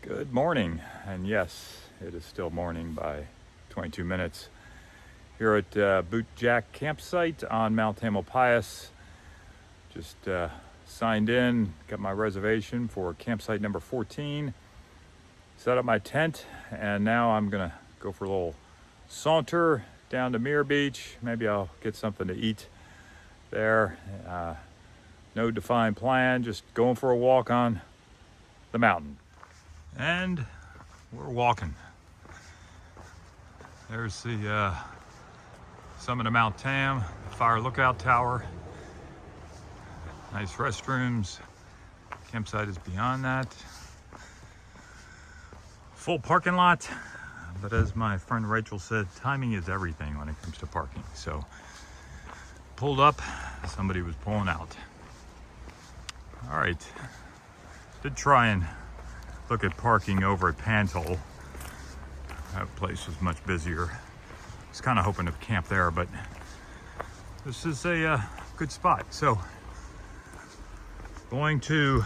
Good morning, and yes, it is still morning by 22 minutes here at Boot Jack Campsite on Mount Tamalpais. Just signed in, got my reservation for campsite number 14, set up my tent, and now I'm gonna go for a little saunter down to Muir Beach. Maybe I'll get something to eat there. No defined plan, just going for a walk on the mountain. And we're walking. There's the summit of Mount Tam, fire lookout tower. Nice restrooms. Campsite is beyond that. Full parking lot, but as my friend Rachel said, timing is everything when it comes to parking. So pulled up, somebody was pulling out. All right, did try and look at parking over at Panthole. That place was much busier. I was kind of hoping to camp there, but this is a good spot. So, going to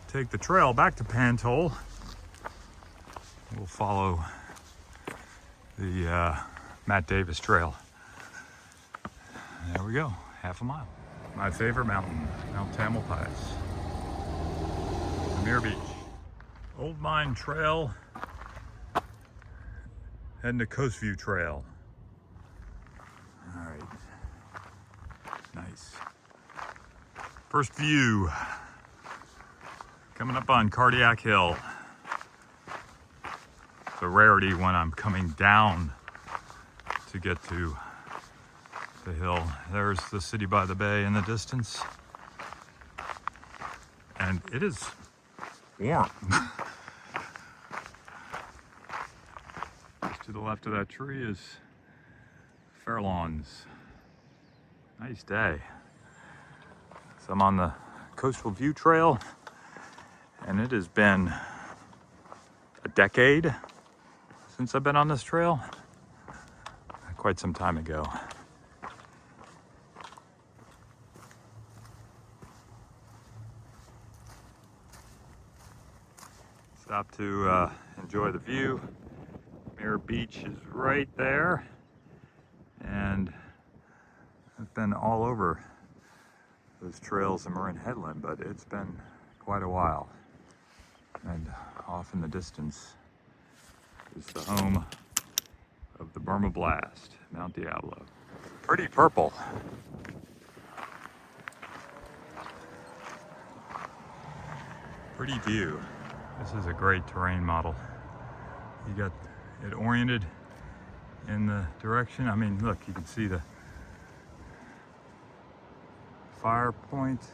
take the trail back to Panthole. We'll follow the Matt Davis Trail. There we go, half a mile. My favorite mountain, Mount Tamalpais. Muir Beach. Old Mine Trail, heading to Coast View Trail. All right, nice. First view, coming up on Cardiac Hill. It's a rarity when I'm coming down to get to the hill. There's the city by the bay in the distance. And it is warm. Just to the left of that tree is Fair Lawns. Nice day. So I'm on the Coastal View Trail, and it has been a decade since I've been on this trail. Quite some time ago. Stop to enjoy the view. Muir Beach is right there, and I've been all over those trails in Marin Headland, but it's been quite a while. And off in the distance is the home of the Burma Blast, Mount Diablo. Pretty purple. Pretty view. This is a great terrain model. You got it oriented in the direction. I mean, look, you can see the fire point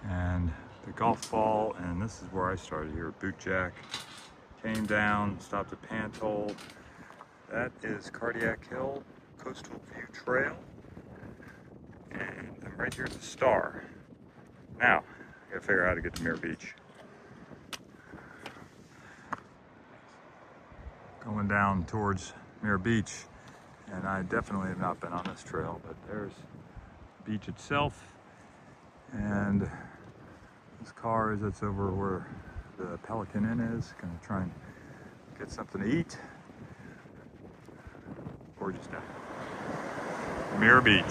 and the golf ball, and this is where I started here at Boot Jack. Came down, stopped at Panthole. That is Cardiac Hill, Coastal View Trail, and I'm right here at the Star. Now, I gotta figure out how to get to Muir Beach. Going down towards Muir Beach, and I definitely have not been on this trail, but there's the beach itself, and this car that's over where the Pelican Inn is. Gonna try and get something to eat. Gorgeous day. Muir Beach.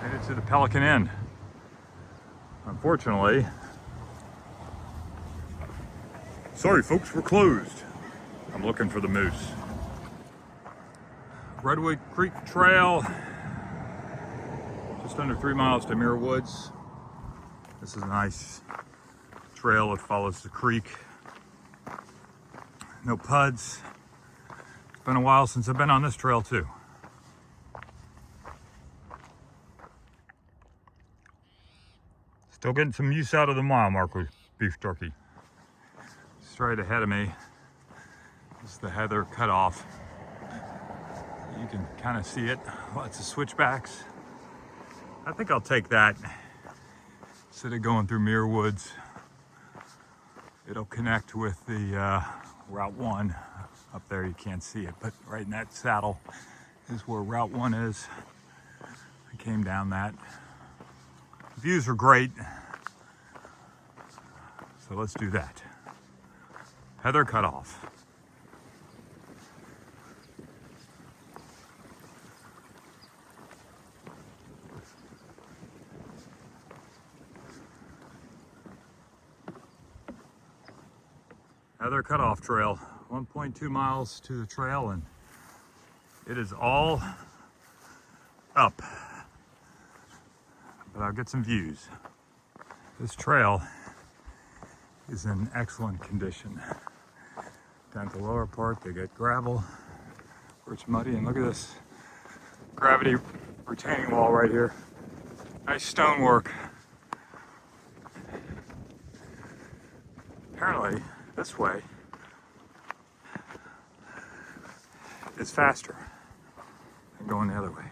Made it to the Pelican Inn. Unfortunately, sorry folks, we're closed. I'm looking for the moose. Redwood Creek Trail, just under 3 miles to Muir Woods. This is a nice trail that follows the creek. No puds. It's been a while since I've been on this trail too. Still getting some use out of the mile marker beef jerky. Straight ahead of me is the heather cutoff. You can kind of see it. Lots of switchbacks. I think I'll take that instead of going through Muir Woods. It'll connect with the Route 1 up there. You can't see it, but right in that saddle is where Route 1 is. I came down that Views are great. So let's do that. Heather Cutoff. Heather Cutoff Trail, 1.2 miles to the trail, and it is all up. But I'll get some views. This trail is in excellent condition. Down to the lower part, they get gravel where it's muddy, and look at this gravity retaining wall right here. Nice stonework. Apparently, this way is faster than going the other way.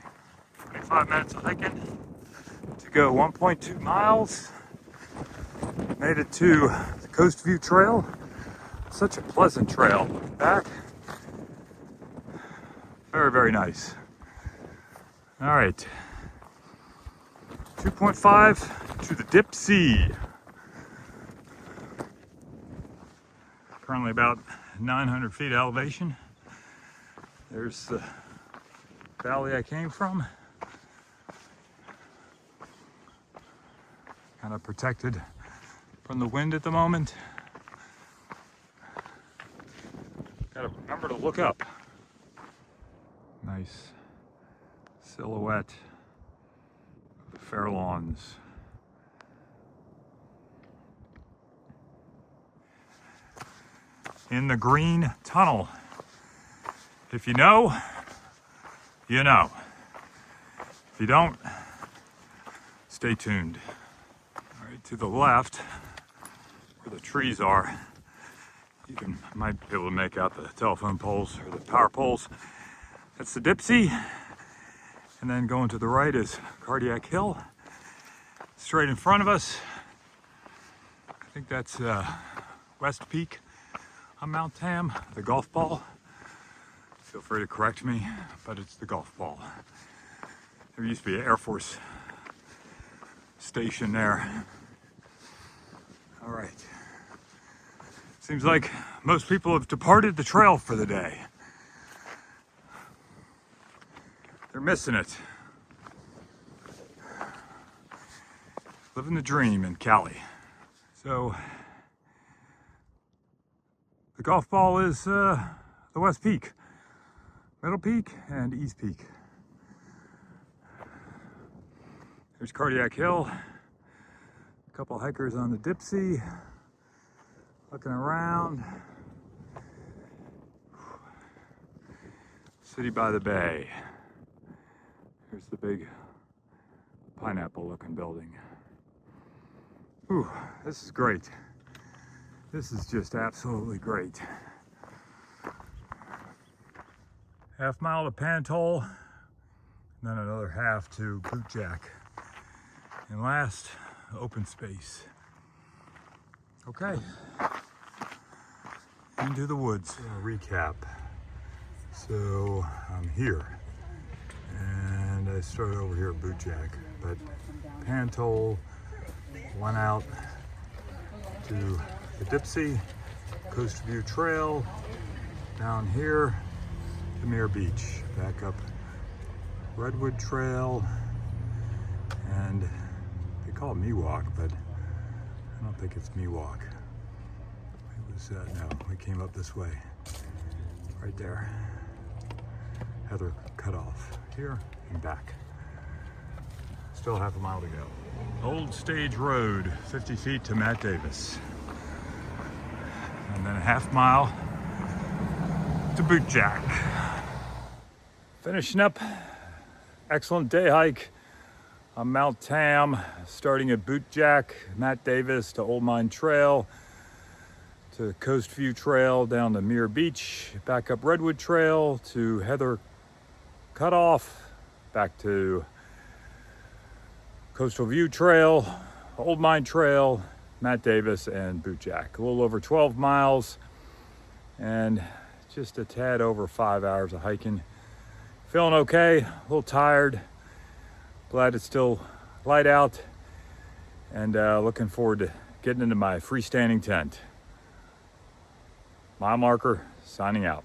25 minutes of hiking to go 1.2 miles. Made it to the Coast View Trail. Such a pleasant trail. Looking back, very, very nice. All right, 2.5 to the Dip Sea. Currently about 900 feet elevation. There's the valley I came from. Kind of protected from the wind at the moment. Gotta remember to look up. Nice silhouette of the fair lawns. In the green tunnel. If you know, you know. If you don't, stay tuned. All right, to the left, where the trees are, you might be able to make out the telephone poles or the power poles. That's the Dip Sea. And then going to the right is Cardiac Hill. Straight in front of us, I think that's West Peak on Mount Tam, the golf ball. Feel free to correct me, but it's the golf ball. There used to be an Air Force station there. All right. Seems like most people have departed the trail for the day. They're missing it. Living the dream in Cali. So, the golf ball is the West Peak, Middle Peak, and East Peak. There's Cardiac Hill. A couple hikers on the Dip Sea. Looking around. City by the Bay. Here's the big pineapple-looking building. Ooh, this is great. This is just absolutely great. Half mile to Pantole, and then another half to Bootjack. And last, open space. Okay, into the woods. Recap. So I'm here, and I started over here at Bootjack, but Pantole went out to the Dip Sea, Coast View Trail, down here to Muir Beach, back up Redwood Trail, and they call it Miwok, but I don't think it's Miwok. It was, no, we came up this way, right there. Heather Cutoff, here and back. Still half a mile to go. Old Stage Road, 50 feet to Matt Davis. And then a half mile to Bootjack. Finishing up, excellent day hike on Mount Tam, starting at Bootjack, Matt Davis to Old Mine Trail, to Coast View Trail, down to Muir Beach, back up Redwood Trail to Heather Cutoff, back to Coastal View Trail, Old Mine Trail, Matt Davis, and Bootjack. A little over 12 miles and just a tad over 5 hours of hiking. Feeling okay, a little tired. Glad it's still light out. and looking forward to getting into my freestanding tent. Mile marker signing out.